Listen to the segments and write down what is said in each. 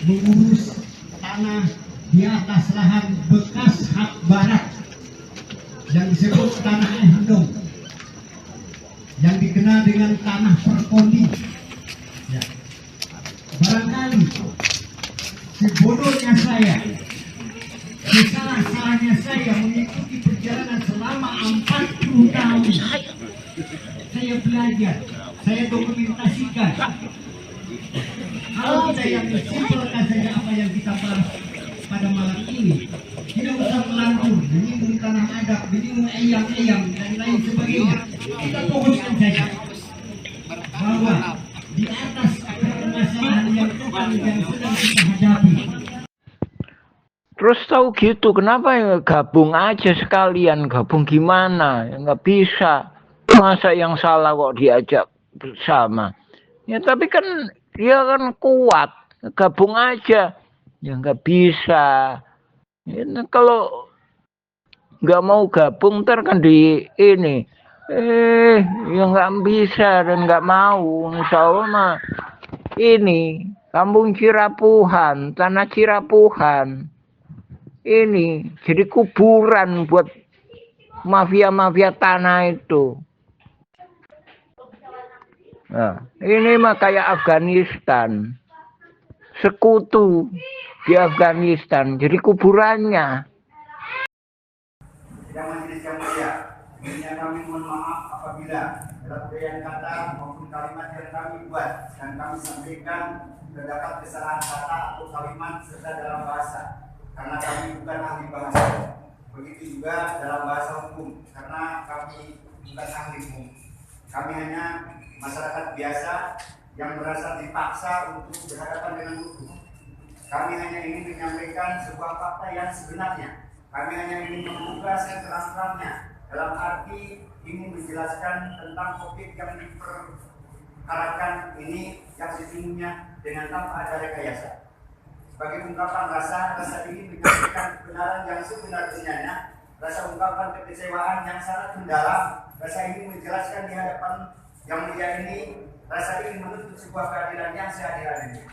mengurus tanah di atas lahan bekas hak barat yang disebut tanah Ehandong, yang dikenal dengan tanah Perkondi. Ya. Barangkali sebodohnya saya, sesalah-salahnya saya mengikuti perjalanan selama 40 tahun. Saya belajar, saya dokumentasikan. Kalau kita yang simpelkan saja apa yang kita bahas pada malam ini, tidak usah melantur, menyinggung tanah adat, menyinggung eyang-eyang dan lain sebagainya. Kita fokuskan saja bahwa di atas permasalahan yang sedang kita hadapi. Terus tahu gitu, kenapa ya gabung aja sekalian, gabung gimana? Ya, nggak bisa. Masa yang salah kok diajak bersama? Ya tapi kan dia kan kuat, gabung aja. Ya nggak bisa. Ya, kalau nggak mau gabung ntar kan di ini. Ya nggak bisa dan nggak mau. Insya Allah mah ini Kampung Cirapuhan, tanah Cirapuhan. Ini jadi kuburan buat mafia-mafia tanah itu. Nah, ini mah kayak Afghanistan, sekutu di Afghanistan, jadi kuburannya. Yang majelis yang mulia, ini kami mohon maaf apabila dalam uraian kata maupun kalimat yang kami buat dan kami sampaikan terdapat kesalahan kata atau kalimat serta dalam bahasa, karena kami bukan ahli bahasa. Begitu juga dalam bahasa hukum, karena kami bukan ahli hukum. Kami hanya masyarakat biasa yang merasa dipaksa untuk berhadapan dengan hukum. Kami hanya ingin menyampaikan sebuah fakta yang sebenarnya. Kami hanya ingin membuka seterang-terangnya dalam arti ingin menjelaskan tentang topik yang diperkarakan ini yang sesungguhnya dengan tanpa ada rekayasa. Sebagai ungkapan rasa ini menyampaikan kebenaran yang sebenar-benarnya, rasa ungkapan kekecewaan yang sangat mendalam, rasa ingin menjelaskan di hadapan yang mulia ini, rasa ingin menuntut sebuah keadilan yang seadil-adilnya.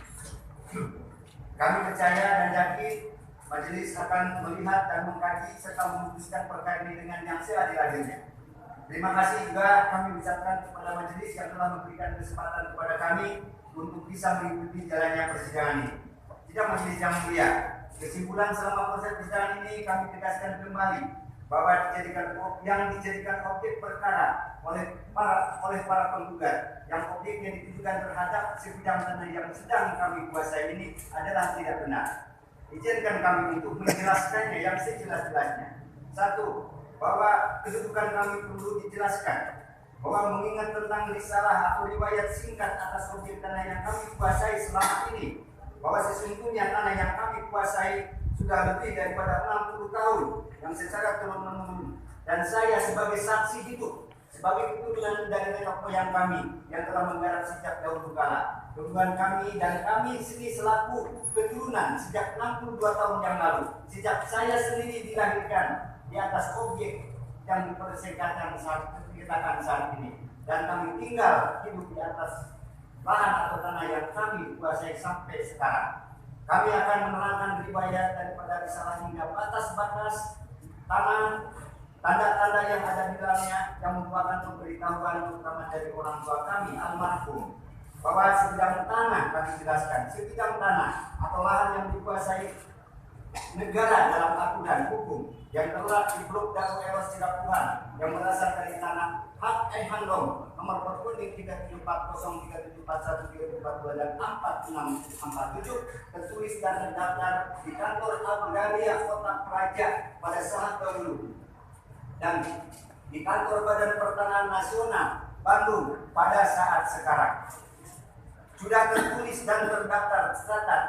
Kami percaya dan yakin majelis akan melihat dan mengkaji serta memutuskan perkara ini dengan yang seadil-adilnya. Terima kasih juga kami ucapkan kepada majelis yang telah memberikan kesempatan kepada kami untuk bisa mengikuti jalannya persidangan ini. Tidak majelis yang mulia, kesimpulan selama proses persidangan ini kami tegaskan kembali bahwa yang dijadikan objek perkara oleh para penggugat, yang objeknya ditujukan terhadap sebidang tanah yang sedang kami kuasai ini adalah tidak benar. Izinkan kami untuk menjelaskannya yang sejelas-jelasnya. Satu, bahwa kedudukan kami perlu dijelaskan, bahwa mengingat tentang risalah atau riwayat singkat atas objek tanah yang kami kuasai selama ini, bahwa sesungguhnya tanah yang kami kuasai sudah lebih daripada 60 tahun yang secara turun-menurun, dan saya sebagai saksi hidup, sebagai keturunan dari nenek moyang kami yang telah menggarap sejak dahulu kala. Hubungan kami dan kami sendiri selaku keturunan sejak 62 tahun yang lalu, sejak saya sendiri dilahirkan di atas objek yang dipersengketakan saat ini, dan kami tinggal hidup di atas lahan atau tanah yang kami kuasai sampai sekarang. Kami akan menerangkan riwayat daripada risalah hingga batas-batas tanah, tanda-tanda yang ada di dalamnya yang merupakan pemberitahuan terutama dari orang tua kami almarhum, bahwa sebidang tanah kami jelaskan, sebidang tanah atau lahan yang dikuasai negara dalam aturan hukum yang terletak di Blok Dago Eros Cirapuhan yang berasal dari tanah hak Ehandong nomor perkuning 3740 3741 dan 4647 tertulis dan terdaftar di kantor Agraria Kota Praja pada saat dahulu dan di kantor Badan Pertanahan Nasional Bandung pada saat sekarang. Sudah tertulis dan terdaftar tercatat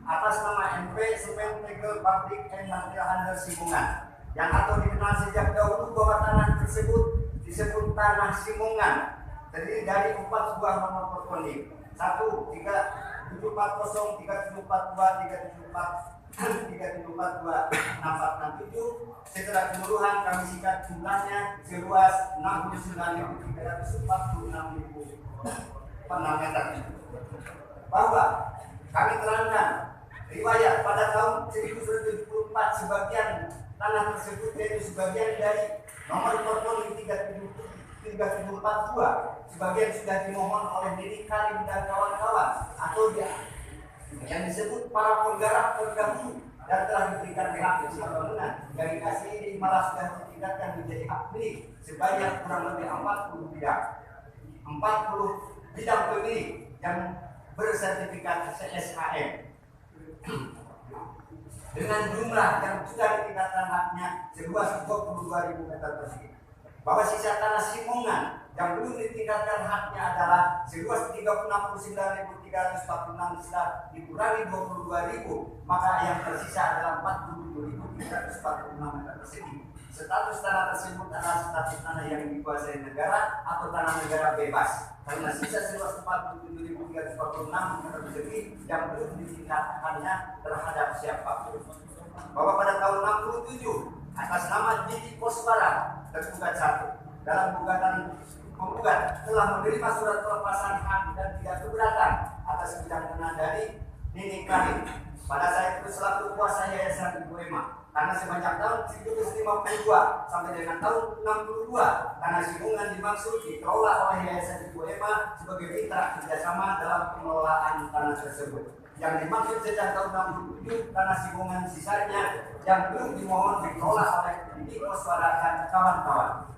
atas nama MP Semen Tegel Public and Material Handler Simungan yang atau dikenal sejak dahulu bahwa tanah tersebut disebut tanah Simungan, terdiri dari 4 buah nomor perkonik 1, 3740, 3742, 3742, 6467. Setelah keseluruhan kami singkat jumlahnya seluas 69.346.6 meter. Bahwa kami terangkan 1974 sebagian tanah tersebut yaitu sebagian dari nomor Formulir 3742 sebagian sudah dimohon oleh Nini Karim dan kawan-kawan atau yang disebut para penggarap terdahulu dan telah diberikan hak bangunan. Yang dikasih ini malah sudah ditingkatkan menjadi hak milik sebanyak kurang lebih 40 bidang. 40 bidang pemilik yang bersertifikat CSHM dengan jumlah yang sudah ditingkatkan haknya seluas 22.000 meter persegi. Bahwa sisa tanah Simongan yang belum ditingkatkan haknya adalah seluas 39.346 setelah dikurangi 22.000, maka yang tersisa adalah 47.346 meter persegi. Status tanah tersebut adalah status tanah yang dikuasai negara atau tanah negara bebas karena sisa seluas 47.346 meter persegi yang belum ditingkatkannya terhadap siapapun. Bahwa pada tahun 67 atas nama Didi Koswara tergugat satu dalam gugatan penggugat telah menerima surat pelepasan hak dan tidak keberatan atas bidang tanah dari Nini Karim pada saat itu selaku kuasa Yayasan Ibu Ema karena semenjak tahun 1952 sampai dengan tahun 62 tanah Simongan dimaksud dikelola oleh Yayasan Ibu Ema sebagai mitra kerjasama dalam pengelolaan tanah tersebut. Yang dimaksud sejak tahun 67 tanah Simongan sisanya yang belum dimohon dikelola oleh Didi Koswara dan kawan-kawan.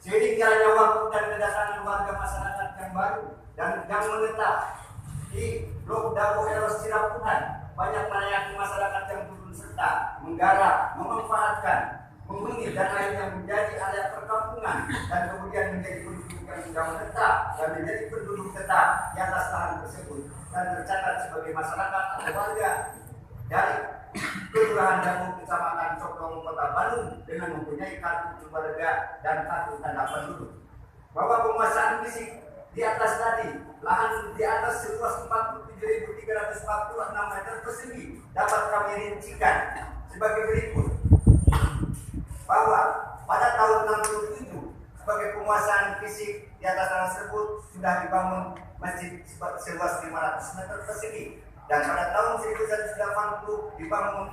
Seiring jalannya waktu dan kedatangan warga masyarakat yang baru dan yang menetap di Blok Dago Eros Siraputan, banyak melayani masyarakat yang turun serta menggarap, memanfaatkan, menghuni dan akhirnya menjadi area perkampungan dan kemudian menjadi penduduk yang sudah menetap dan menjadi penduduk tetap di atas lahan tersebut dan tercatat sebagai masyarakat atau warga dari Kelurahan Dago Kecamatan Cokong Kota Bandung dengan mempunyai kartu keluarga dan kartu tanda penduduk. Bahwa penguasaan fisik di atas tadi lahan di atas seluas 47.346 meter persegi dapat kami rincikan sebagai berikut. Bahwa pada tahun 67 sebagai penguasaan fisik di atas tanah tersebut sudah dibangun masjid seluas 500 meter persegi dan pada tahun 1980 dibangun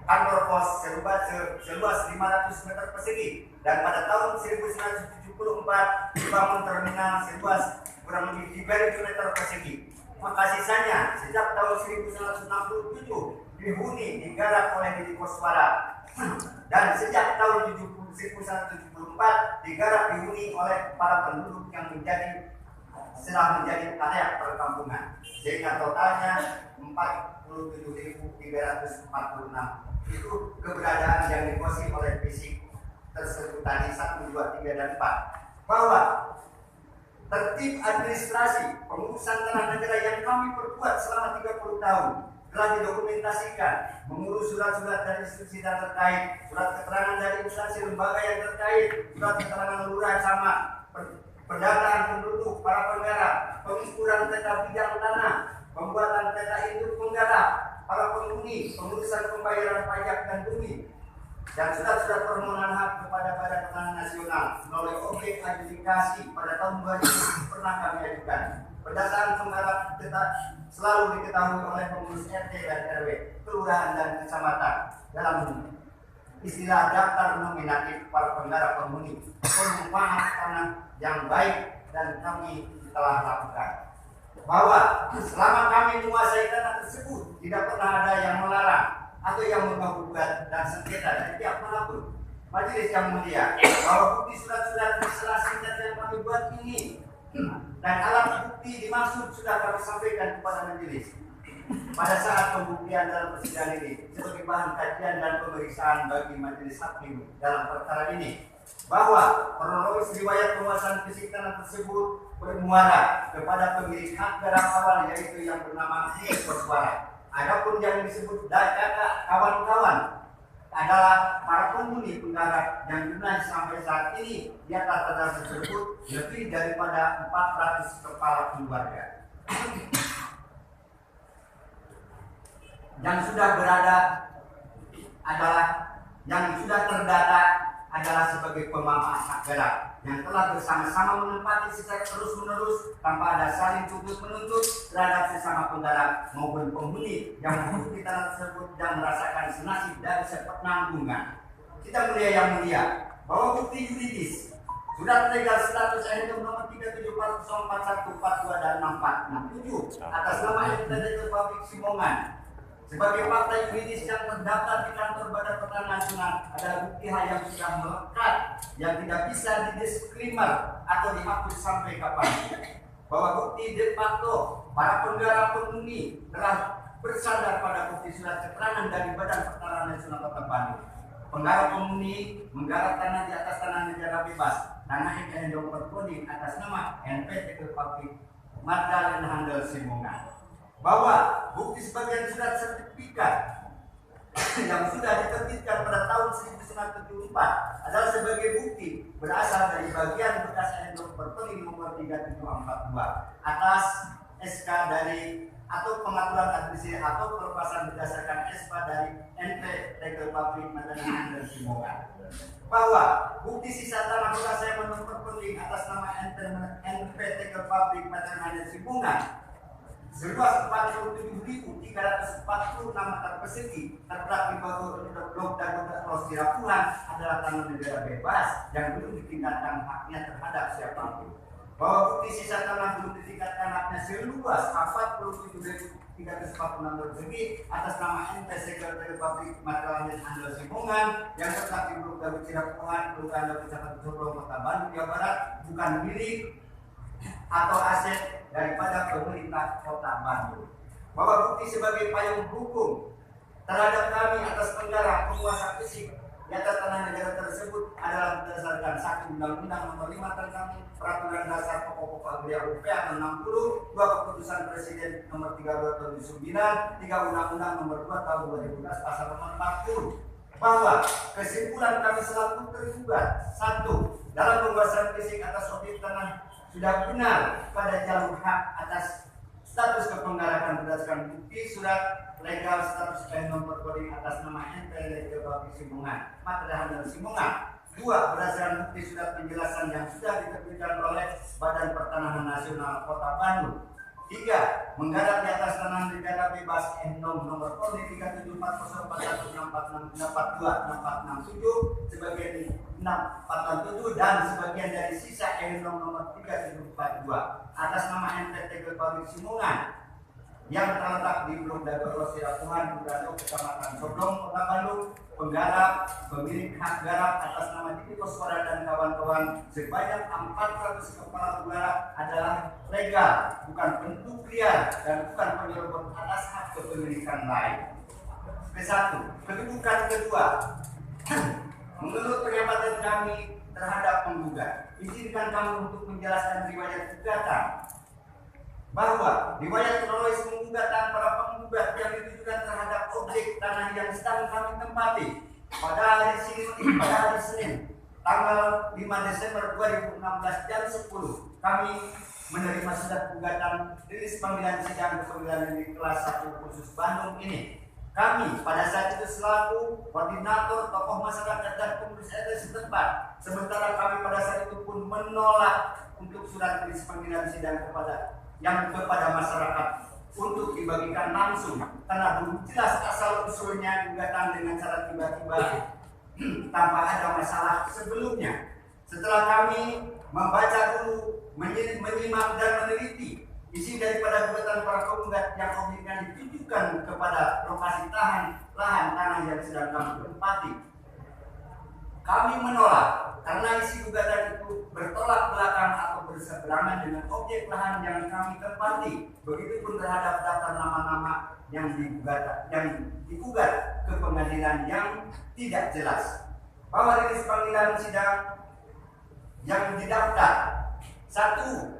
kantor pos seluas 500 meter persegi dan pada tahun 1974 dibangun terminal seluas kurang lebih 3.000 meter persegi. Maka sisanya sejak tahun 1967 dihuni digarap oleh Didi Koswara dan sejak tahun 1974 digarap dihuni oleh para penduduk yang setelah menjadi area perkampungan sehingga totalnya 47.346 itu keberadaan yang dikuasai oleh fisik tersebut tadi 1, 2, 3, dan 4. Bahwa tertib administrasi pengurusan tanah negara yang kami perbuat selama 30 tahun telah didokumentasikan mengurus surat-surat dari institusi terkait, surat keterangan dari instansi lembaga yang terkait, surat keterangan lurah camat, pendataan penduduk, para penggarap, pengukuran peta bidang tanah, pembuatan peta induk penggarap, para penghuni, pengurusan pembayaran pajak dan bumi, dan surat-surat permohonan hak kepada Badan Pangan Nasional melalui objek adjudikasi pada tahun 2000 pernah kami ajukan. Pendataan penggarap selalu diketahui oleh pengurus RT dan RW, kelurahan dan kecamatan dalam istilah daftar nominatif para penggarap penghuni penumpang tanah yang baik dan kami telah lakukan. Bahwa selama kami menguasai tanah tersebut tidak pernah ada yang melarang atau yang menggugat dan sengketa dari pihak manapun. Majelis yang mulia, bahwa bukti surat-surat masalah singkat yang kami buat ini dan alat bukti dimaksud sudah kami sampaikan kepada majelis pada saat pembuktian dalam persidangan ini sebagai bahan kajian dan pemeriksaan bagi majelis hakim dalam perkara ini. Bahwa kronologis riwayat penguasaan fisik tanah tersebut bermuara kepada pemilik hak garap awal yaitu yang bernama Didi Koswara. Adapun yang disebut kakak kawan-kawan adalah para penghuni penggarap yang jumlah sampai saat ini di atas tanah tersebut lebih daripada 400 kepala keluarga yang sudah berada adalah yang sudah terdata adalah sebagai pemangku hak garap yang telah bersama-sama menempati secara terus-menerus tanpa ada saling tuntut menuntut terhadap sesama penggarap maupun penghuni yang hidup di tanah tersebut dan merasakan senasib dari sepenanggungan. Kita mulia yang mulia, bahwa bukti yuridis surat legal status NU nomor 37404142 dan 6467 atas nama Entitas Republik Simongan sebagai fakta yuridis yang terdaftar di kantor Badan Pertanahan Nasional adalah bukti hal yang sudah melekat yang tidak bisa didisklaimer atau dihapus sampai kapan. Bahwa bukti de facto para penggarap penghuni telah bersandar pada bukti surat keterangan dari Badan Pertanahan Nasional Kota Bandung. Penggarap penghuni menggarap tanah di atas tanah negara bebas, tanah yang berkoding atas nama NPT Republik Magdalena Handel Simongan. Bahwa bukti sebagian surat sertifikat yang sudah diterbitkan pada tahun 1974 adalah sebagai bukti berasal dari bagian bekas NU Perpres nomor 3742 atas SK dari atau pengaturan administrasi atau pelepasan berdasarkan SK dari NPT Republik Magdalena Handel Simongan. Bahwa bukti sisa tanah bekas yang menurut Perpres atas nama NPT Republik Magdalena Handel Simongan seluas 47.346 meter persegi terdapat di bawah blok dan Los Sirapuhan adalah tanah negara bebas yang belum ditingkatkan haknya terhadap siapapun. Bahwa bukti sisa tanah belum ditingkatkan haknya seluas 47.346 meter persegi atas nama NPT Republik Magdalena Handel Simongan yang terdapat di blok dan Sirapuhan, Kelurahan dan Kecamatan Sorong, Kota Bandung, Jawa Barat bukan milik atau aset daripada pemerintah Kota Bandung. Bahwa bukti sebagai payung hukum terhadap kami atas penggarap penguasa fisik di atas tanah negara tersebut adalah berdasarkan 1 Undang-Undang Nomor 5 tentang Peraturan Dasar Pokok-Pokok Agraria UPA 60, 2 Keputusan Presiden Nomor 32 Tahun 2009, 3 Undang-Undang Nomor 2 Tahun 2012 Pasal Nomor 40. Bahwa kesimpulan kami selaku tergugat 1. Dalam penguasaan fisik atas objek tanah sudah benar pada jalur hak atas status kepenggarapan berdasarkan bukti surat legal status nomor coding atas nama NPT Republik Simongan Magdalena Handel Simongan. 2. Berdasarkan bukti surat penjelasan yang sudah diterbitkan oleh Badan Pertanahan Nasional Kota Bandung. 3. Menggarap di atas tanah negara bebas NOM nomor coding 3740416642 sebagai 647 dan sebagian dari sisa NOM nomor 3742 atas nama NPT Republik Simongan yang terletak di Blok Dago Los Sirapuhan, Kecamatan Soblong, Kota Bandung. Penggarap pemilik hak garap atas nama Didi Koswara dan kawan-kawan sebanyak 400 kepala penggarap adalah legal, bukan bentuk liar dan bukan penyerobot atas hak kepemilikan lain. Ke-1. Kedudukan kedua. Menurut pengamatan kami terhadap penggugat, izinkan kami untuk menjelaskan riwayat gugatan bahwa riwayat kronologis penggugatan para penggugat yang ditujukan terhadap objek tanah yang sedang kami tempati pada hari Senin tanggal 5 Desember 2016 jam 10 kami menerima surat gugatan rilis panggilan sidang pengadilan negeri kelas 1 khusus Bandung ini. Kami pada saat itu selaku koordinator tokoh masyarakat dan pengurus RT setempat, sementara kami pada saat itu pun menolak untuk surat rilis panggilan sidang kepada masyarakat untuk dibagikan langsung karena belum jelas asal usulnya gugatan dengan cara tiba-tiba tanpa ada masalah sebelumnya. Setelah kami membaca dulu, menyimak dan meneliti isi daripada gugatan para penggugat yang objeknya ditujukan kepada lokasi lahan tanah yang sedang kami tempati, kami menolak karena isi gugatan itu bertolak belakang atau berseberangan dengan objek lahan yang kami tempati. Begitupun terhadap daftar nama-nama yang digugat ke pengadilan yang tidak jelas. Bahwa rilis panggilan sidang yang didaftar 1.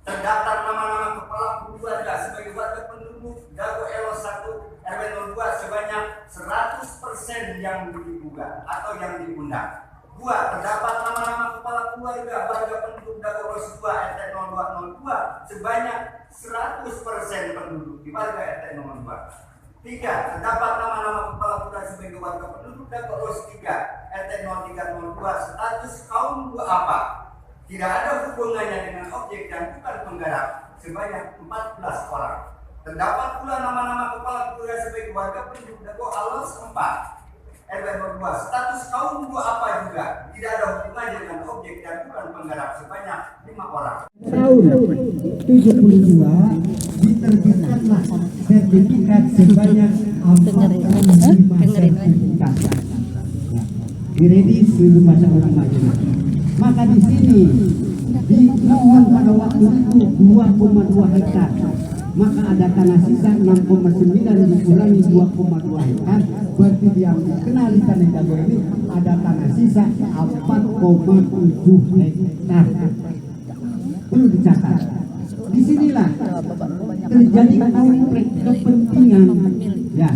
Terdaftar nama-nama kepala keluarga sebagai warga penduduk Dago Elos 1 RW 02 sebanyak 100% yang digugat atau yang diundang. 2. Terdapat nama-nama kepala keluarga warga penduduk Dago Elos 2 RT 0202 sebanyak 100% penduduk di warga RT 02. 3. Terdapat nama-nama kepala keluarga sebagai warga penduduk Dago Elos 3 RT 0302 status kaum duafa tidak ada hubungannya dengan objek dan bukan penggarap sebanyak 14 orang. Terdapat pula nama-nama kepala keluarga sebagai warga penduduk Dago Alus 4 RW 2. Status kaum dua apa juga tidak ada hubungannya dengan objek dan bukan penggarap sebanyak 5 orang. Tahun 72 diterbitkanlah sertifikat sebanyak 45 sertifikat. Diredis seluruh masyarakat Madinah. Maka di sini dimohon pada waktu itu 2,2 hektar. Maka ada tanah sisa 6,9 dikurangi 2,2 hektar. Berarti yang dikenal di tanah Dago ini ada tanah sisa 4,7 hektar. Perlu dicatat. Disinilah terjadi konflik kepentingan, ya,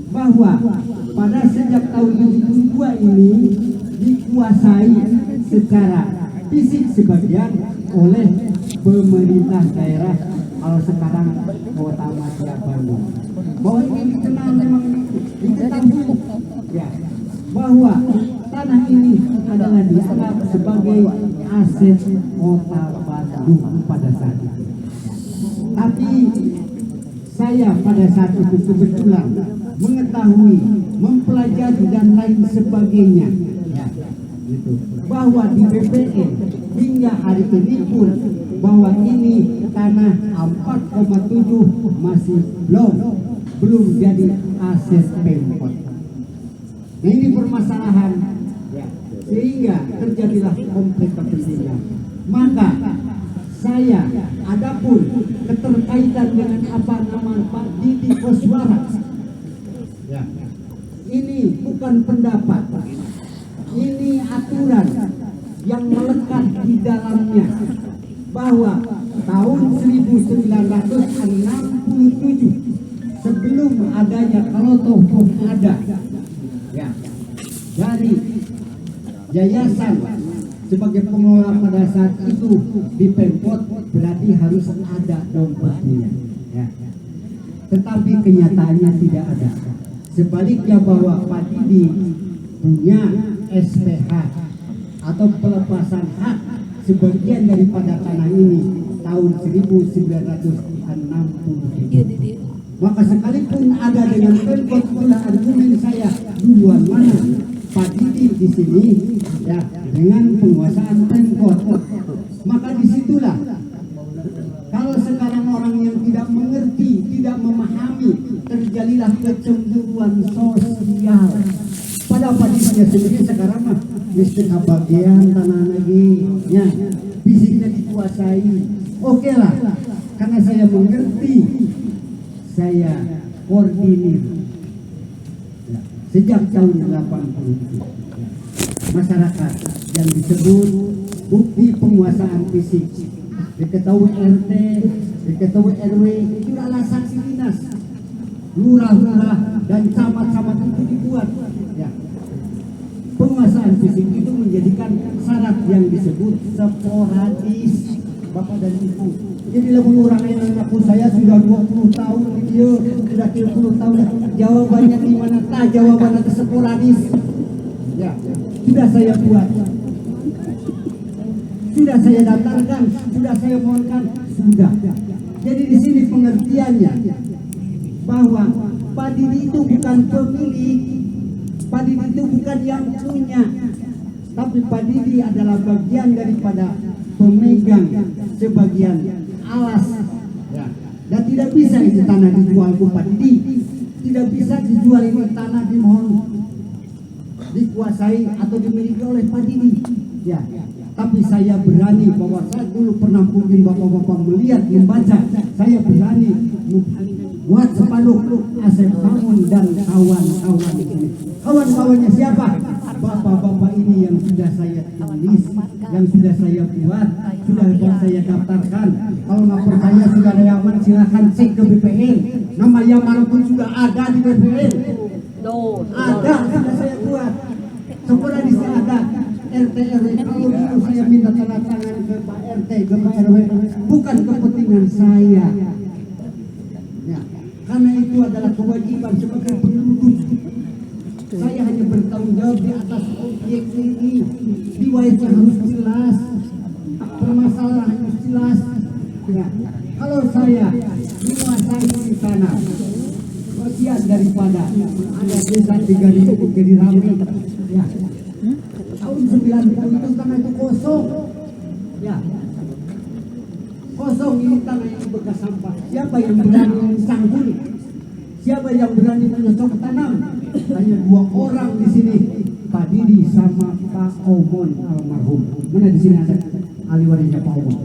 bahwa pada sejak tahun 72 ini dikuasai secara fisik sebagian oleh pemerintah daerah, kalau sekarang Kota Madya Bandung. Bahwa ini dikenal memang diketahui, ya, bahwa tanah ini adalah dianggap sebagai aset Kota Bandung pada saat itu. Tapi saya pada saat itu kebetulan mengetahui, mempelajari dan lain sebagainya, ya, gitu, bahwa di BPN hingga hari ini pun bahwa ini tanah 4,7 masih belum jadi aset Pemkot. Nah, ini permasalahan, ya, sehingga terjadilah konflik kepentingan. Maka saya, adapun keterkaitan dengan apa nama Pak Didi Koswara, ya, ini bukan pendapat, ini aturan yang melekat di dalamnya, bahwa tahun 1967 sebelum adanya Kalotoh pun ada, ya, dari yayasan sebagai pengelola pada saat itu di Pemkot, berarti harus ada dompetnya, ya. Tetapi kenyataannya tidak ada. Sebaliknya bahwa Pak Didi punya SPH atau pelepasan hak sebagian daripada tanah ini tahun 1960. Maka sekalipun ada dengan Pemkot, itulah argumen saya, duluan mana Pak Didi di sini, ya, dengan penguasaan Pemkot. Maka disitulah kalau sekarang orang yang tidak mengerti, tidak memahami, terjadilah kecemburuan sosial. Pada Pak Didinya sendiri sekarang mah mesti kebagian tanah lagi, ya, fisiknya dikuasai. Oke lah, karena saya mengerti, saya koordinir, ya, sejak tahun 80 masyarakat yang disebut bukti penguasaan fisik, diketahui RT, diketahui RW, itu adalah saksi dinas, lurah-lurah dan camat-camat itu dibuat, ya. Penguasaan fisik itu menjadikan syarat yang disebut sporadis, Bapak dan Ibu. Jadi lebih orang yang mengaku saya sudah 20 tahun, dia sudah 30 tahun, jawabannya di mana? Jawabannya itu sporadis, ya, sudah saya buat, sudah saya daftarkan, sudah saya mohonkan, sudah. Jadi di sini pengertiannya bahwa Pak Didi itu bukan pemilik, Pak Didi itu bukan yang punya, tapi Pak Didi adalah bagian daripada pemegang sebagian alas, ya. Dan tidak bisa itu tanah dijual ke Pak Didi, tidak bisa dijual ini tanah dimohon dikuasai atau dimiliki oleh Pak Didi, ya. Tapi saya berani, bahwa saya dulu pernah mungkin bapak-bapak melihat, membaca, saya berani buat sepanduk Asep Bangun dan kawan-kawan ini. Kawan-kawannya siapa? Bapak-bapak ini yang sudah saya tulis, yang sudah saya buat, sudah saya daftarkan. Kalau nggak percaya sudah ada Yaman, silahkan cek ke BPN. Nama Yaman pun sudah ada di BPN. Ada, sudah saya buat. Sekolah di sini ada. RT RW, kalau dulu saya minta tanda tangan ke Pak RT, ke Pak RW, bukan kepentingan saya, ya, karena itu adalah kewajiban sebagai penduduk. Saya hanya bertanggung jawab di atas objek ini, riwayatnya harus jelas, permasalahan jelas. Ya, kalau saya menguasai tanah, bagian daripada ada desa 3.000 jadi ramai. Ya, tahun 90 itu tanah itu kosong. Ya, kosong ini tanah yang bekas sampah. Siapa yang berani mencanggul? Siapa yang berani menyosok tanam? Hanya 2 orang di sini, Pak Didi sama Pak Omon almarhum. Mana di sini ada ahli warisnya Pak Omon?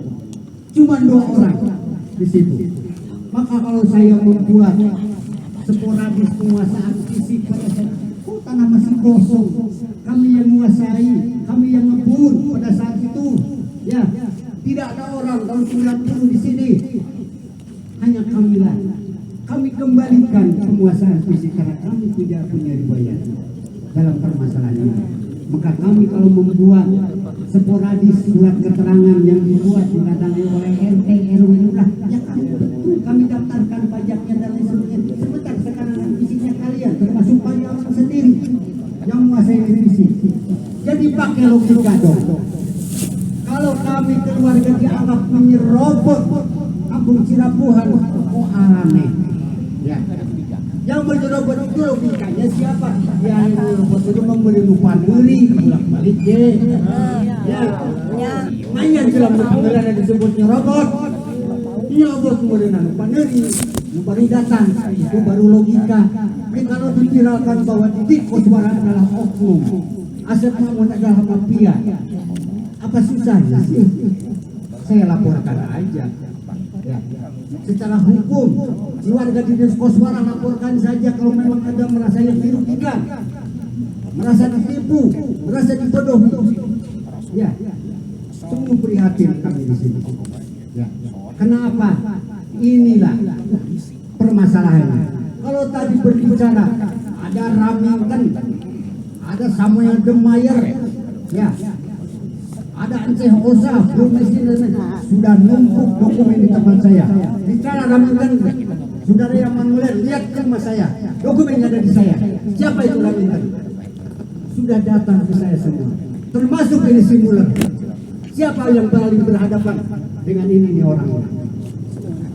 Cuma 2 orang di situ. Maka kalau saya membuat sporadis penguasaan fisik pada saat tanah masih kosong, kami yang menguasai, kami yang ngebur pada saat itu. Ya, tidak ada orang tahun 90 di sini. Hanya kamilah. Kami kembalikan penguasaan fisik karena kami tidak punya riwayat dalam permasalahan ini. Maka kami kalau membuat sporadis surat keterangan yang dibuat ditandatangani oleh RT RW lurah, ya kami betul kami daftarkan pajaknya dan lain sebagainya. Sebentar sekarang fisiknya kalian termasuk karyawan sendiri yang menguasai fisik. Jadi pakai logika dong. Kalau kami keluarga dianggap menyerobot kampung Cirapuhan, kok aneh? Ya. Yang menyerobot itu logikanya siapa? Yang menyerobot itu memberi lupa diri, bolak-balik ya. Hanya dalam pengadilan yang disebut nyerobot. Nyerobot kemudian lupa diri, baru datang, itu baru logika. Tapi kalau diviralkan bahwa Titik Koswara adalah oknum, Asep Mamun adalah mafia, apa susahnya sih? Saya laporkan aja. Ya. Secara hukum, keluarga di Koswara laporkan saja kalau memang ada merasa yang dirugikan, merasa ditipu, merasa dibodohi. Ya, sungguh prihatin kami di sini. Ya. Kenapa? Inilah permasalahannya. Kalau tadi berbicara ada Ramington, ada Samuel Demeyer, ya. Ada Enceh Osa, belum sudah numpuk dokumen di tempat saya. Bicara Ramington, saudara yang melihat, lihat ke rumah saya, dokumennya ada di saya. Siapa itu Ramington? Sudah datang ke saya semua, termasuk ini simulan. Siapa yang paling berhadapan dengan ini orang-orang?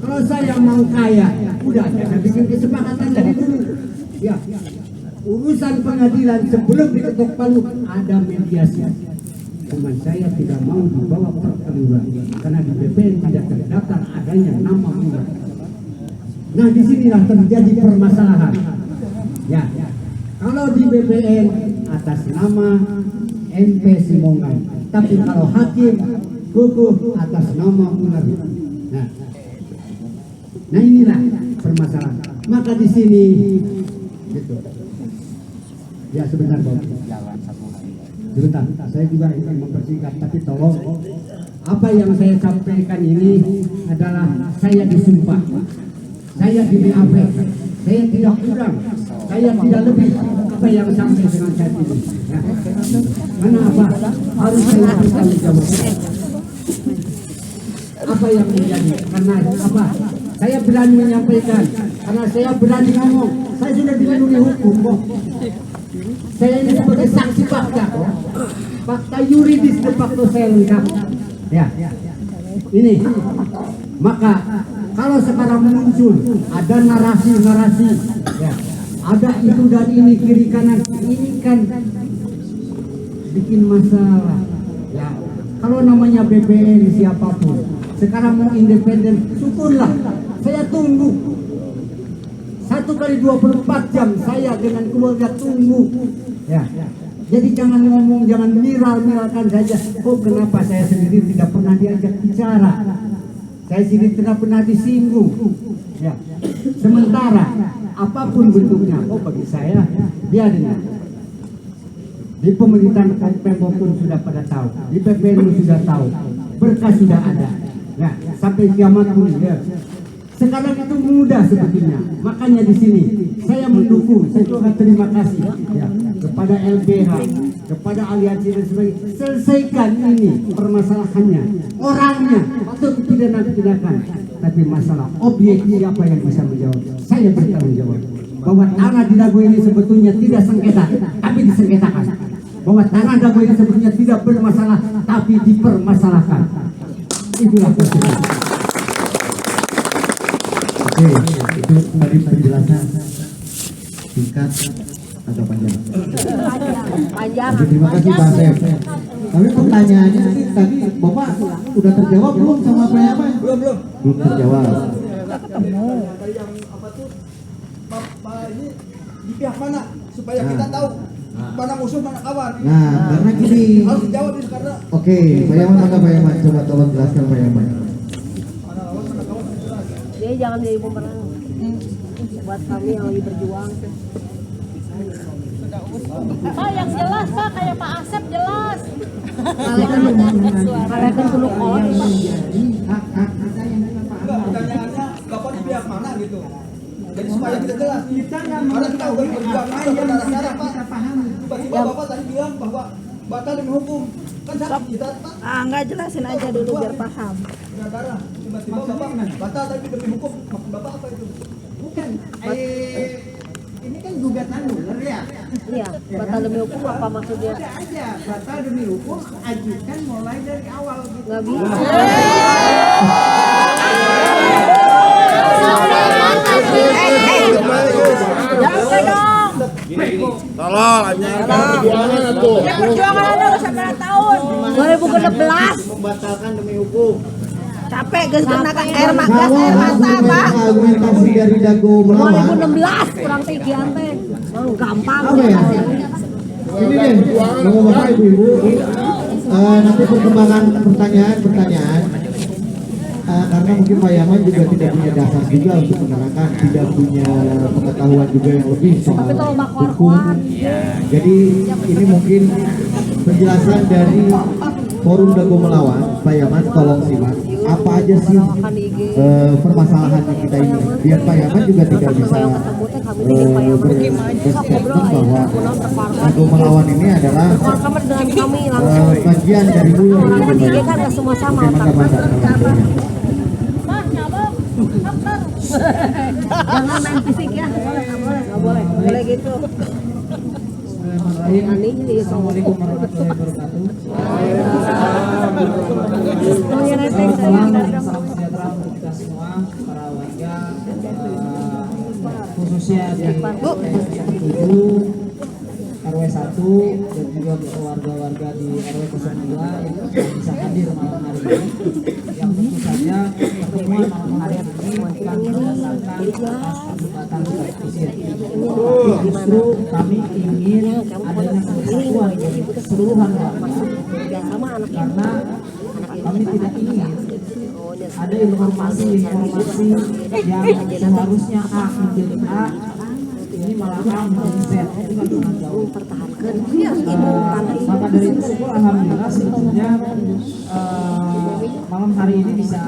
Kalau saya mau kaya, udah saya bikin kesepakatan dari dulu. Ya, urusan pengadilan sebelum diketok palu ada mediasi. Cuma saya tidak mau dibawa perkeluaran karena di BPN tidak terdaftar adanya nama Mular. Nah, disinilah terjadi permasalahan. Ya, kalau di BPN atas nama MP Simongan, tapi kalau hakim kukuh atas nama Mular. Nah inilah permasalahan. Maka di sini, gitu. Ya sebentar Bob. Sebentar, saya juga ingin mempersingkat, tapi tolong apa yang saya sampaikan ini adalah saya disumpah, saya di BAP, saya tidak kurang, saya tidak lebih apa yang sampai dengan saat ini. Ya. Kenapa harus saya bertanggung jawab? Apa yang terjadi? Karena apa? Saya berani menyampaikan, karena saya berani ngomong. Saya sudah dilindungi hukum kok. Saya ini sebagai saksi fakta, fakta yuridis de facto saya lengkap. Ya, ini. Maka kalau sekarang muncul ada narasi-narasi, ya, ada itu dan ini kiri kanan, ini kan bikin masalah. Ya, kalau namanya BPN siapapun, sekarang mau independen, syukurlah. Saya tunggu. 1 kali 24 jam saya dengan keluarga tunggu. Ya. Jadi jangan ngomong, jangan viral-viralkan saja. Oh, kenapa saya sendiri tidak pernah diajak bicara? Saya sendiri tidak pernah disinggung. Ya. Sementara apapun bentuknya, oh bagi saya biarin. Di pemerintahan Pemprov pun sudah pada tahu, di PPN sudah tahu, berkas sudah ada. Ya, sampai kiamat pun ya. Sekarang itu mudah sebetulnya. Makanya di sini saya mendukung, saya juga terima kasih ya, kepada LBH, kepada aliansi dan sebagainya. Selesaikan ini permasalahannya, orangnya atau pidana-pidanakan. Tapi masalah objek siapa yang bisa menjawab? Saya bertanggung jawab. Bahwa tanah di Dago ini sebetulnya tidak sengketa, tapi disengketakan. Bahwa tanah Dago ini sebetulnya tidak bermasalah, tapi dipermasalahkan. itulah proses. Oke, itu tadi penjelasan singkat atau panjang. Panjang. Oke, terima kasih Pak Asep. Tapi pertanyaannya tadi Bapak udah terjawab belum sama Pak Yaman? Belum terjawab. Ini di pihak mana supaya kita tahu mana musuh mana kawan. Nah, karena gini. Harus dijawab ini karena Oke, Pak Yaman, maka Pak Yaman coba tolong jelaskan Pak Yaman. Dia jangan jadi pemenang. Buat kami yang lagi berjuang. Pak yang jelas Pak, kayak Pak Asep jelas. Kalian dulu kolot Pak. enggak pertanyaannya Bapak di pihak mana gitu. Jadi supaya kita jelas. Karena kita udah berjuang darah-darah Pak. Tiba-tiba Bapak tadi bilang bahwa batal demi hukum. Kan kita Pak Enggak jelasin aja dulu biar paham. darah. Tiba-tiba Bapak batal tapi demi hukum. Maksud Bapak apa itu? Bukan, ini kan gugatan ular ya. Iya, batal demi hukum apa maksudnya? Ada aja, batal demi hukum, ajukan mulai dari awal gitu. Nggak bisa. Perjuangan ada udah 9 tahun. 2016. Membatalkan demi hukum. Capek gas kenakan air mata Pak. Argumentasi dari Dago melawan. 2016 kurang tigian teh. Gampang. Apa ya? Ini deh, Bapak Ibu-ibu, nanti perkembangan pertanyaan. Karena mungkin Pak Yaman juga tidak punya dasar juga untuk menerangkan, tidak punya pengetahuan juga yang lebih soal Tapi kalau bak hukum. war-war. Jadi ini mungkin penjelasan dari Forum Dago Melawan. Pak Yaman tolong simak apa aja sih permasalahan kita ini, biar Pak Yaman juga tidak bisa berstatement bahwa Dago Melawan ini adalah Kamar dengan kami langsung. bagian dari dulu. Karena di IG kan nggak semua sama. Jangan main fisik ya. Nggak boleh. Boleh gitu. Assalamualaikum warahmatullahi wabarakatuh. Salam sejahtera untuk kita semua, para warga, khususnya di RW 7, RW 1 dan juga warga-warga di RW 02 yang bisa hadir malam hari ini. Yang tentu saja pertemuan malam hari ini bukan berdasarkan atas perdebatan terpisah. Justru kami ingin adanya kesatuan dari keseluruhan warga, karena kami tidak ingin ada informasi yang seharusnya A menjadi A ini malah A menjadi Z. Itu kan sangat jauh. Maka dari itu alhamdulillah sebetulnya malam hari ini bisa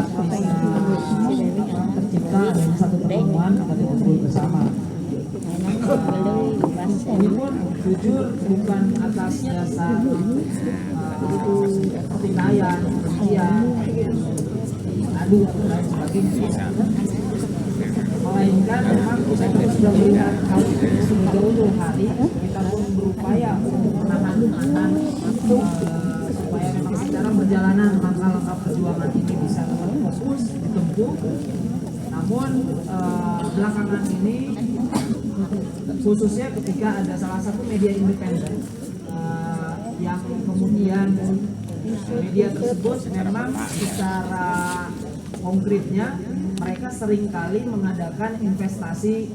tercipta adanya satu pertemuan akan berkumpul bersama. Ini pun jujur bukan atas dasar pertikaian, kebencian, adu dan lain sebagainya. Melainkan memang kita sudah melihat hal itu sudah jauh hari, kita pun berupaya untuk menahan supaya memang secara perjalanan langkah-langkah perjuangan ini bisa tetap fokus ditempuh. Namun belakangan ini khususnya ketika ada salah satu media independen yang kemudian media tersebut memang secara konkretnya mereka seringkali mengadakan investasi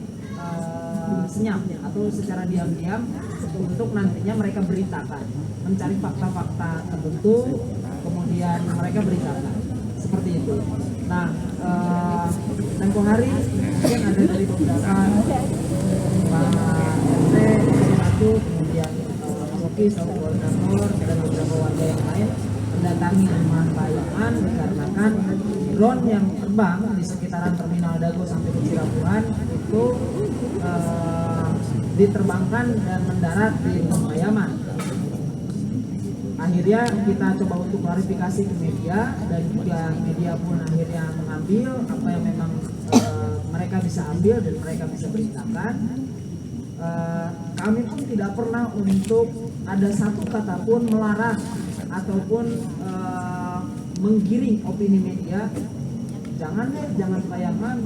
senyap atau secara diam-diam untuk nantinya mereka beritakan, mencari fakta-fakta tertentu kemudian mereka beritakan seperti itu. Nah, tempo hari mungkin ada dari beberapa Pak RT, satu, kemudian Pak Soki, satu koordinator, dan beberapa warga yang lain mendatangi rumah Pak Yaman dikarenakan drone yang terbang di sekitaran terminal Dago sampai ke Cirebon itu diterbangkan dan mendarat di rumah Pak Yaman. Akhirnya kita coba untuk klarifikasi ke media dan juga media pun akhirnya mengambil apa yang memang mereka bisa ambil dan mereka bisa beritakan. Kami pun tidak pernah untuk ada satu kata pun melarang ataupun menggiring opini media, jangan Pak Yaman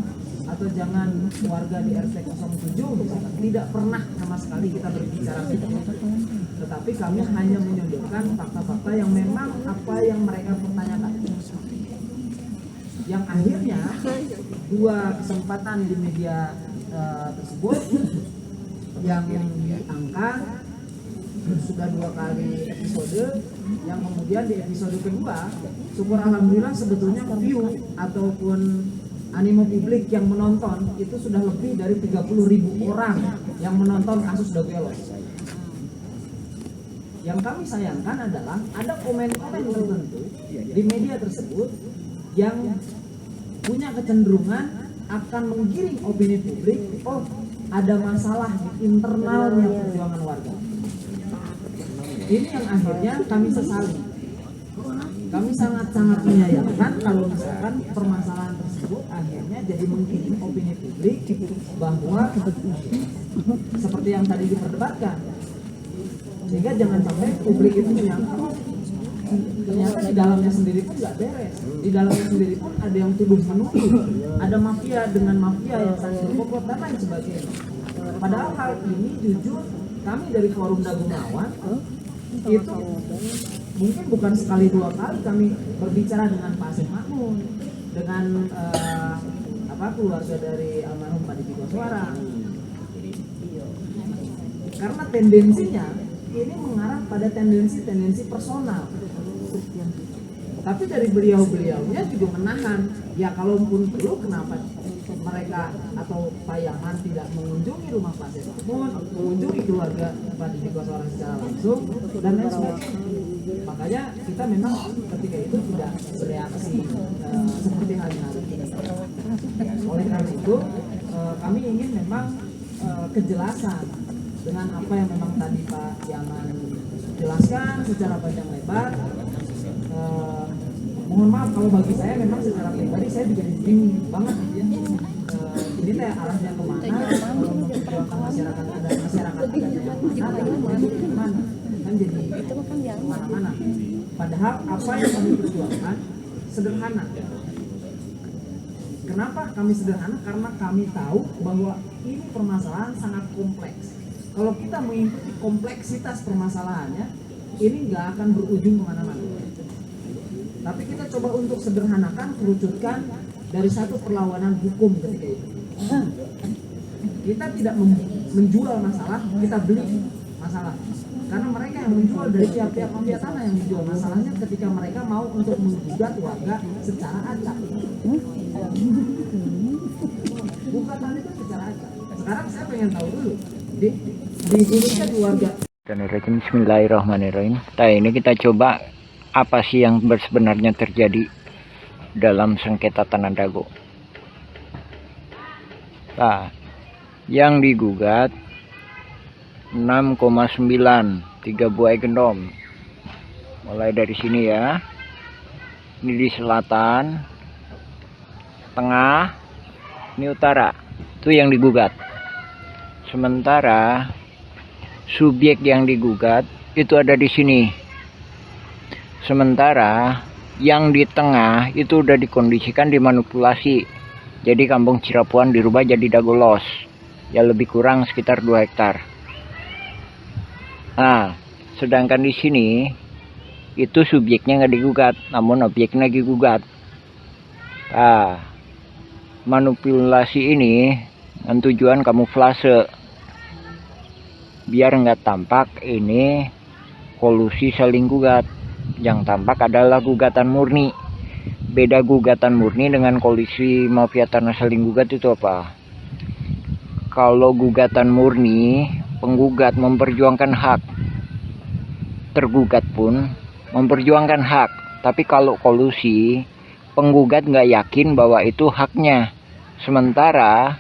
atau jangan warga di RT 07 misalkan. Tidak pernah sama sekali kita berbicara seperti itu. Tetapi kami hanya menyodorkan fakta-fakta yang memang apa yang mereka pertanyakan. Yang akhirnya dua kesempatan di media tersebut yang diangkat sudah 2 kali episode, yang kemudian di episode kedua syukur alhamdulillah sebetulnya view ataupun animo publik yang menonton itu sudah lebih dari 30.000 orang yang menonton kasus Dagelos. Yang kami sayangkan adalah ada komen-komen tertentu di media tersebut yang punya kecenderungan akan menggiring opini publik, oh ada masalah di internalnya perjuangan warga. Ini yang akhirnya kami sesali. Kami sangat-sangat menyayangkan kalau misalkan permasalahan tersebut akhirnya jadi menggiring opini publik bahwa seperti yang tadi diperdebatkan. Sehingga jangan sampai publik itu menyangka ternyata di dalamnya sendiri pun nggak beres. Di dalamnya sendiri pun ada yang tuduh menuduh, ada mafia dengan mafia yang saling berkomplot dan lain sebagainya. Padahal hal ini jujur kami dari Forum Dagunawan itu mungkin bukan sekali 2 kali kami berbicara dengan Pak Asep Makmun, dengan keluarga dari almarhum Pak Didi Koswara. Karena tendensinya ini mengarah pada tendensi personal. Tapi dari beliau-beliaunya juga menahan. Ya kalaupun perlu kenapa mereka atau Pak Yaman tidak mengunjungi rumah Pak Asep Makmun, mengunjungi keluarga Pak Didi Koswara secara langsung dan lain sebagainya. Makanya kita memang ketika itu tidak bereaksi seperti halnya. Oleh karena itu kami ingin memang kejelasan dengan apa yang memang tadi Pak Yaman jelaskan secara panjang lebar. Mohon maaf kalau bagi saya memang secara pribadi saya juga bingung banget ya. Ini teh arahnya kemana? Kalau memperjuangkan masyarakat ada yang mana? Kan jadi mana-mana. Padahal apa yang kami perjuangkan sederhana. Kenapa kami sederhana? Karena kami tahu bahwa ini permasalahan sangat kompleks. Kalau kita mengikuti kompleksitas permasalahannya, ini nggak akan berujung kemana-mana. Tapi kita coba untuk sederhanakan, kerucutkan dari satu perlawanan hukum ketika itu. Kita tidak menjual masalah, kita beli masalah. Karena mereka yang menjual dari pihak-pihak mafia tanah yang menjual masalahnya ketika mereka mau untuk menggugat warga secara acak. Gugatan itu secara acak. Sekarang saya pengen tahu dulu di Indonesia di warga. Bismillahirrahmanirrahim. Nah ini kita coba apa sih yang sebenarnya terjadi dalam sengketa tanah Dago. Nah, yang digugat 6,9 3 buah gendom. Mulai dari sini ya. Ini di selatan, tengah, ini utara. Itu yang digugat. Sementara subjek yang digugat itu ada di sini. Sementara yang di tengah itu udah dikondisikan dimanipulasi. Jadi kampung Cirapuan dirubah jadi Dagolos. Ya lebih kurang sekitar 2 hektar. Nah, sedangkan di sini itu subjeknya nggak digugat, namun objeknya digugat. Nah, manipulasi ini dengan tujuan kamuflase biar nggak tampak ini kolusi saling gugat. Yang tampak adalah gugatan murni. Beda gugatan murni dengan kolusi mafia tanah saling gugat itu apa? Kalau gugatan murni, penggugat memperjuangkan hak, tergugat pun memperjuangkan hak. Tapi kalau kolusi, penggugat nggak yakin bahwa itu haknya, sementara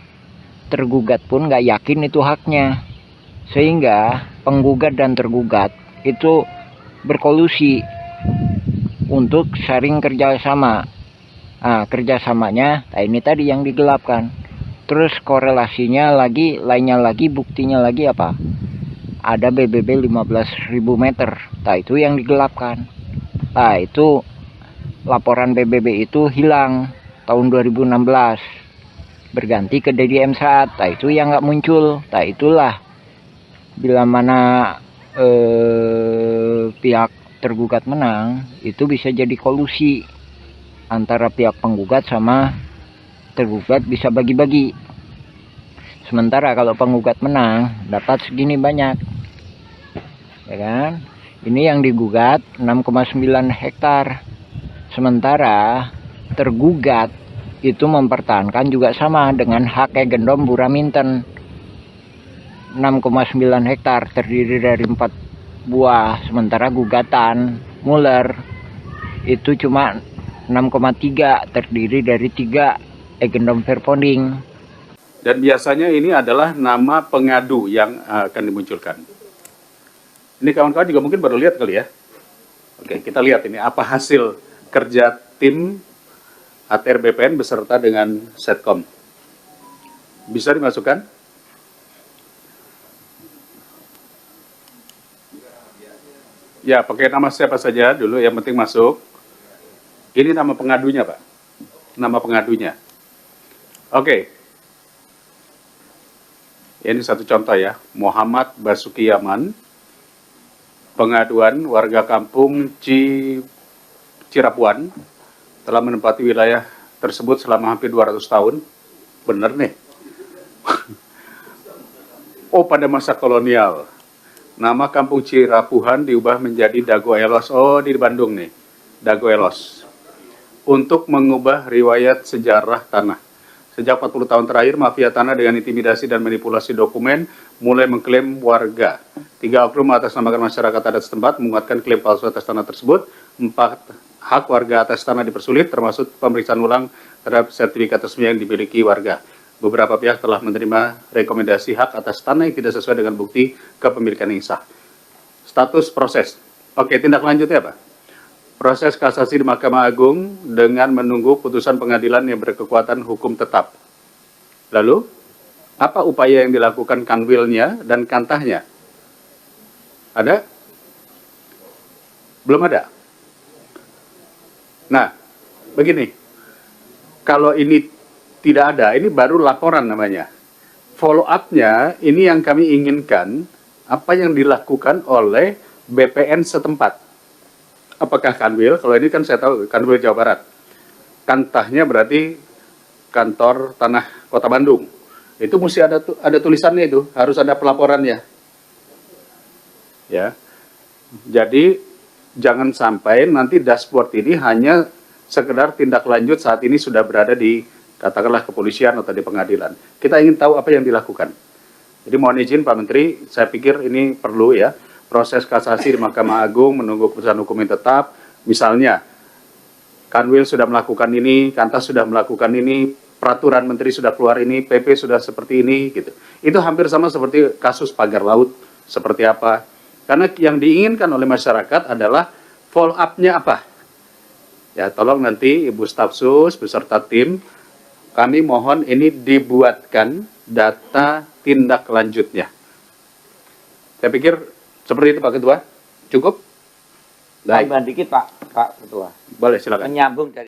tergugat pun nggak yakin itu haknya, sehingga penggugat dan tergugat itu berkolusi untuk saling kerjasama. Nah, kerjasamanya, nah ini tadi yang digelapkan. Terus korelasinya lagi, lainnya lagi, buktinya lagi apa? Ada BBB 15.000 meter. Nah itu yang digelapkan. Nah itu laporan PBB itu hilang tahun 2016, berganti ke DDM saat. Itu yang nggak muncul. Itulah bila mana pihak tergugat menang, itu bisa jadi kolusi antara pihak penggugat sama tergugat, bisa bagi-bagi. Sementara kalau penggugat menang dapat segini banyak, ya kan? Ini yang digugat 6,9 hektar, sementara tergugat itu mempertahankan juga sama dengan hak Gendom Buraminten 6,9 hektar terdiri dari 4 buah, sementara gugatan Muller itu cuma 6,3 terdiri dari 3 Gendom Verponding. Dan biasanya ini adalah nama pengadu yang akan dimunculkan. Ini kawan-kawan juga mungkin baru lihat kali ya. Oke, kita lihat ini apa hasil kerja tim ATR BPN beserta dengan Setkom. Bisa dimasukkan? Ya, pakai nama siapa saja dulu, yang penting masuk. Ini nama pengadunya, Pak. Nama pengadunya. Oke. Ini satu contoh ya. Muhammad Basuki Yaman. Pengaduan warga kampung Cirapuan telah menempati wilayah tersebut selama hampir 200 tahun. Bener nih. Oh, pada masa kolonial. Nama kampung Cirapuhan diubah menjadi Dago Elos. Oh, di Bandung nih. Dago Elos. Untuk mengubah riwayat sejarah tanah. Sejak 40 tahun terakhir, mafia tanah dengan intimidasi dan manipulasi dokumen mulai mengklaim warga. 3 oknum atas namakan masyarakat adat setempat menguatkan klaim palsu atas tanah tersebut. 4 hak warga atas tanah dipersulit, termasuk pemeriksaan ulang terhadap sertifikat resmi yang dimiliki warga. Beberapa pihak telah menerima rekomendasi hak atas tanah yang tidak sesuai dengan bukti kepemilikan yang sah. Status proses. Oke, tindak lanjutnya apa? Proses kasasi di Mahkamah Agung dengan menunggu putusan pengadilan yang berkekuatan hukum tetap. Lalu, apa upaya yang dilakukan kanwilnya dan kantahnya? Ada? Belum ada. Nah, begini. Kalau ini tidak ada, ini baru laporan namanya. Follow up-nya, ini yang kami inginkan, apa yang dilakukan oleh BPN setempat. Apakah kanwil? Kalau ini kan saya tahu kanwil Jawa Barat. Kantahnya berarti kantor tanah Kota Bandung. Itu mesti ada tulisannya itu, harus ada pelaporannya. Ya. Jadi jangan sampai nanti dashboard ini hanya sekedar tindak lanjut saat ini sudah berada di katakanlah kepolisian atau di pengadilan. Kita ingin tahu apa yang dilakukan. Jadi mohon izin Pak Menteri, saya pikir ini perlu ya, proses kasasi di Mahkamah Agung menunggu keputusan hukum yang tetap. Misalnya, Kanwil sudah melakukan ini, Kantas sudah melakukan ini, peraturan Menteri sudah keluar ini, PP sudah seperti ini, gitu. Itu hampir sama seperti kasus pagar laut, seperti apa. Karena yang diinginkan oleh masyarakat adalah follow up-nya apa. Ya, tolong nanti Ibu Staf Sus beserta tim, kami mohon ini dibuatkan data tindak lanjutnya. Saya pikir seperti itu Pak Ketua. Cukup? Baik, dikit Pak Ketua. Boleh, silakan. Menyambung dari